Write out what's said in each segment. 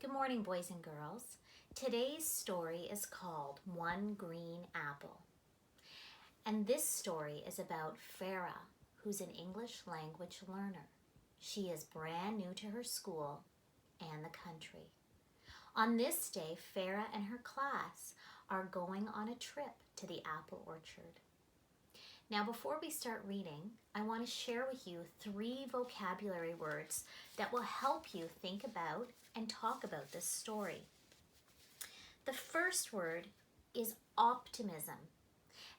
Good morning, boys and girls. Today's story is called One Green Apple. And this story is about Farah, who's an English language learner. She is brand new to her school and the country. On this day, Farah and her class are going on a trip to the apple orchard. Now, before we start reading, I want to share with you 3 vocabulary words that will help you think about and talk about this story. The first word is optimism.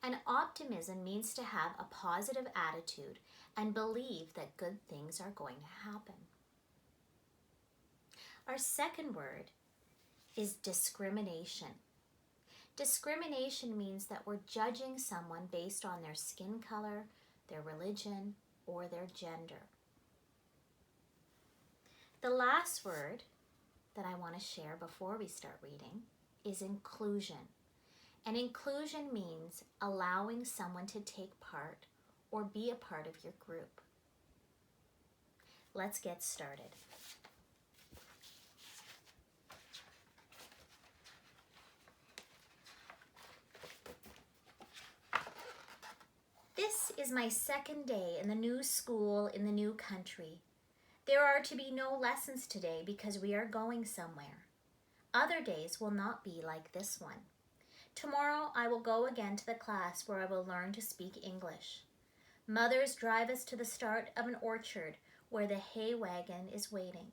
And optimism means to have a positive attitude and believe that good things are going to happen. Our second word is discrimination. Discrimination means that we're judging someone based on their skin color, their religion, or their gender. The last word that I want to share before we start reading is inclusion. And inclusion means allowing someone to take part or be a part of your group. Let's get started. This is my second day in the new school in the new country. There are to be no lessons today because we are going somewhere. Other days will not be like this one. Tomorrow I will go again to the class where I will learn to speak English. Mothers drive us to the start of an orchard where the hay wagon is waiting.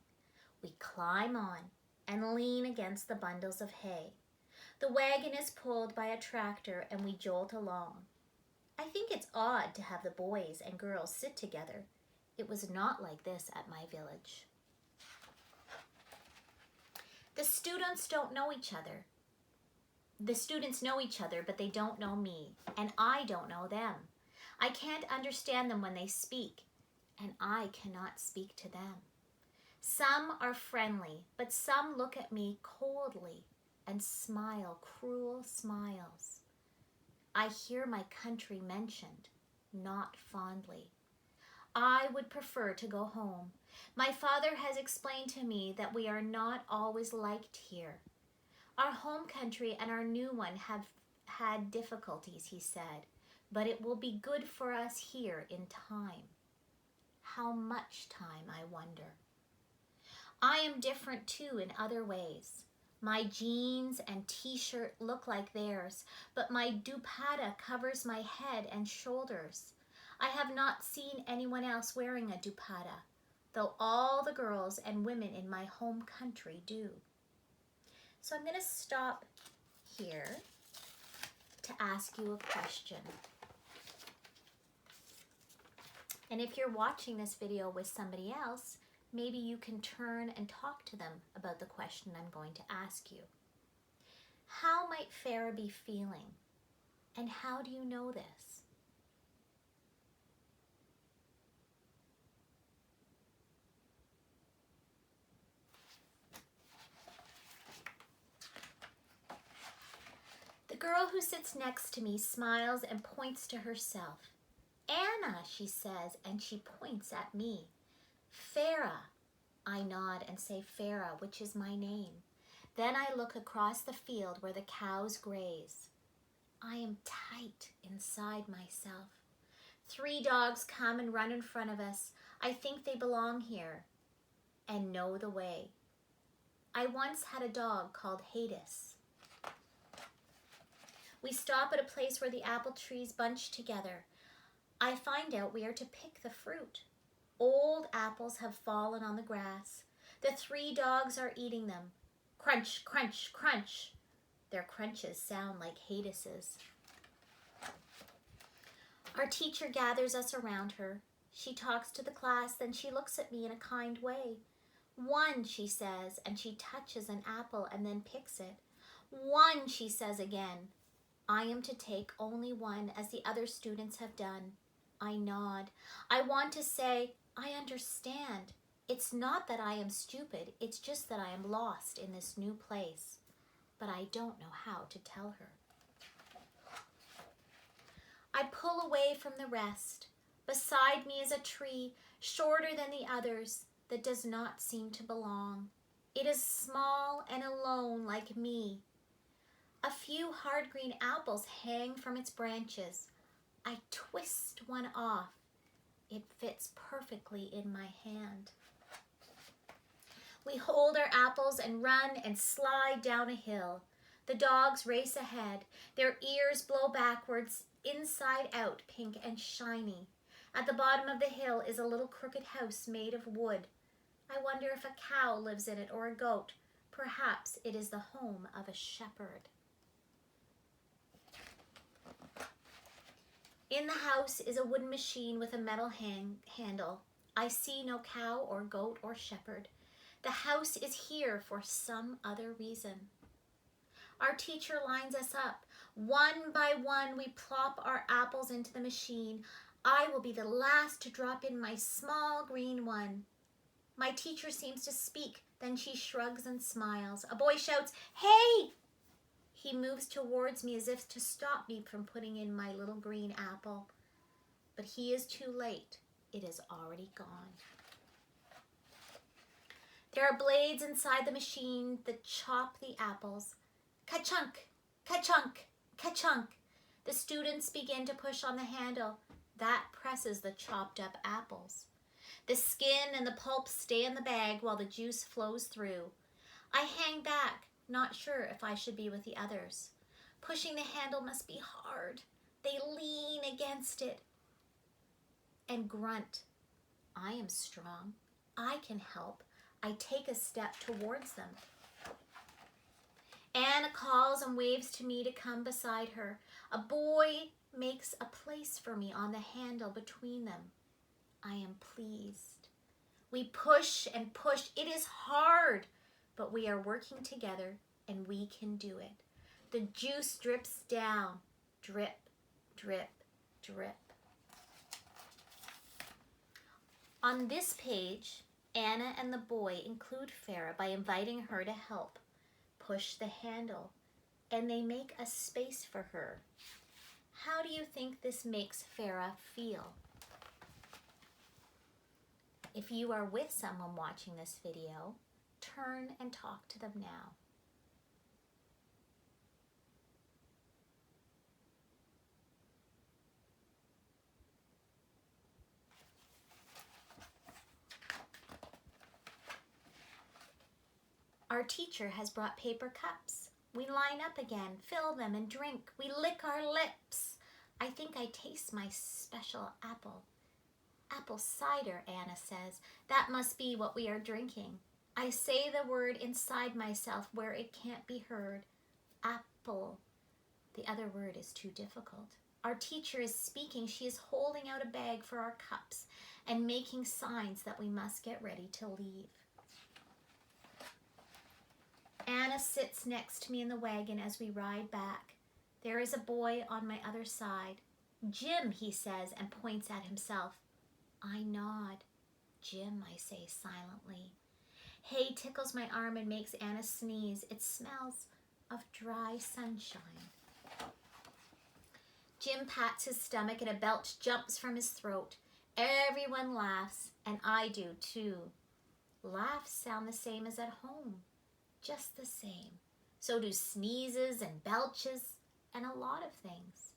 We climb on and lean against the bundles of hay. The wagon is pulled by a tractor and we jolt along. I think it's odd to have the boys and girls sit together. It was not like this at my village. The students don't know each other. The students know each other, but they don't know me, and I don't know them. I can't understand them when they speak, and I cannot speak to them. Some are friendly, but some look at me coldly and smile cruel smiles. I hear my country mentioned, not fondly. I would prefer to go home. My father has explained to me that we are not always liked here. Our home country and our new one have had difficulties, he said, but it will be good for us here in time. How much time, I wonder? I am different too in other ways. My jeans and t-shirt look like theirs, but my dupatta covers my head and shoulders. I have not seen anyone else wearing a dupatta, though all the girls and women in my home country do. So I'm going to stop here to ask you a question. And if you're watching this video with somebody else, maybe you can turn and talk to them about the question I'm going to ask you. How might Farah be feeling? And how do you know this? The girl who sits next to me smiles and points to herself. Anna, she says, and she points at me. Farah. I nod and say Farah, which is my name. Then I look across the field where the cows graze. I am tight inside myself. 3 dogs come and run in front of us. I think they belong here and know the way. I once had a dog called Hades. We stop at a place where the apple trees bunch together. I find out we are to pick the fruit. Old apples have fallen on the grass. The 3 dogs are eating them. Crunch, crunch, crunch. Their crunches sound like Hades's. Our teacher gathers us around her. She talks to the class, then she looks at me in a kind way. 1, she says, and she touches an apple and then picks it. 1, she says again. I am to take only 1 as the other students have done. I nod. I want to say, I understand. It's not that I am stupid, it's just that I am lost in this new place. But I don't know how to tell her. I pull away from the rest. Beside me is a tree, shorter than the others, that does not seem to belong. It is small and alone like me. A few hard green apples hang from its branches. I twist one off. It fits perfectly in my hand. We hold our apples and run and slide down a hill. The dogs race ahead. Their ears blow backwards, inside out, pink and shiny. At the bottom of the hill is a little crooked house made of wood. I wonder if a cow lives in it or a goat. Perhaps it is the home of a shepherd. In the house is a wooden machine with a metal handle. I see no cow or goat or shepherd. The house is here for some other reason. Our teacher lines us up. One by one, we plop our apples into the machine. I will be the last to drop in my small green one. My teacher seems to speak. Then she shrugs and smiles. A boy shouts, "Hey!" He moves towards me as if to stop me from putting in my little green apple. But he is too late. It is already gone. There are blades inside the machine that chop the apples. Ka-chunk, ka-chunk, ka-chunk. The students begin to push on the handle. That presses the chopped up apples. The skin and the pulp stay in the bag while the juice flows through. I hang back, not sure if I should be with the others. Pushing the handle must be hard. They lean against it and grunt. I am strong. I can help. I take a step towards them. Anna calls and waves to me to come beside her. A boy makes a place for me on the handle between them. I am pleased. We push and push. It is hard, but we are working together and we can do it. The juice drips down. Drip, drip, drip. On this page, Anna and the boy include Farah by inviting her to help push the handle, and they make a space for her. How do you think this makes Farah feel? If you are with someone watching this video, turn and talk to them now. Our teacher has brought paper cups. We line up again, fill them and drink. We lick our lips. I think I taste my special apple. Apple cider, Anna says. That must be what we are drinking. I say the word inside myself where it can't be heard. Apple. The other word is too difficult. Our teacher is speaking. She is holding out a bag for our cups and making signs that we must get ready to leave. Anna sits next to me in the wagon as we ride back. There is a boy on my other side. Jim, he says, and points at himself. I nod. Jim, I say silently. Hay tickles my arm and makes Anna sneeze. It smells of dry sunshine. Jim pats his stomach and a belch jumps from his throat. Everyone laughs, and I do too. Laughs sound the same as at home. Just the same. So do sneezes and belches and a lot of things.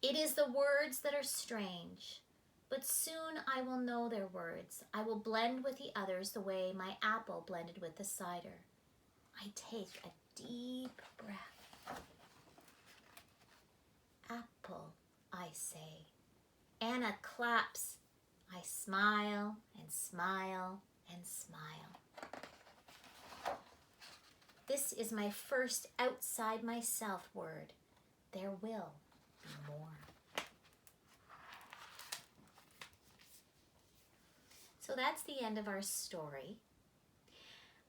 It is the words that are strange, but soon I will know their words. I will blend with the others the way my apple blended with the cider. I take a deep breath. Apple, I say. Anna claps. I smile and smile and smile. This is my first outside myself word. There will be more. So that's the end of our story.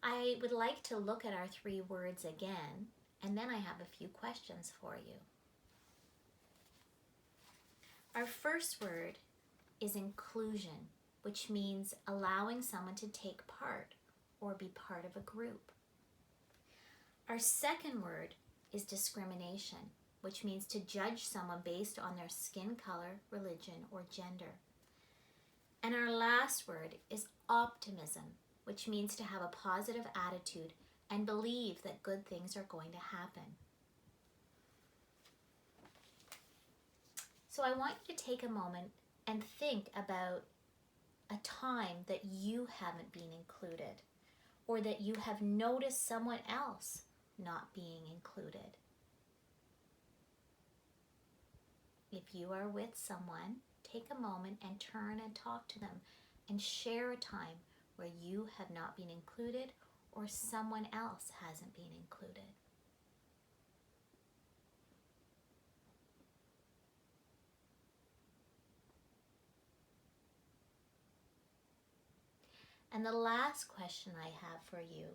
I would like to look at our 3 words again, and then I have a few questions for you. Our first word is inclusion, which means allowing someone to take part or be part of a group. Our second word is discrimination, which means to judge someone based on their skin color, religion, or gender. And our last word is optimism, which means to have a positive attitude and believe that good things are going to happen. So I want you to take a moment and think about a time that you haven't been included, or that you have noticed someone else not being included. If you are with someone, take a moment and turn and talk to them and share a time where you have not been included or someone else hasn't been included. And the last question I have for you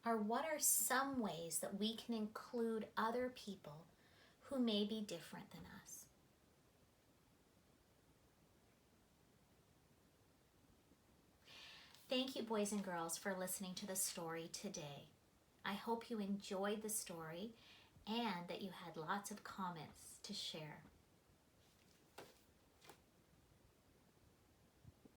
are, what are some ways that we can include other people who may be different than us? Thank you, boys and girls, for listening to the story today. I hope you enjoyed the story and that you had lots of comments to share.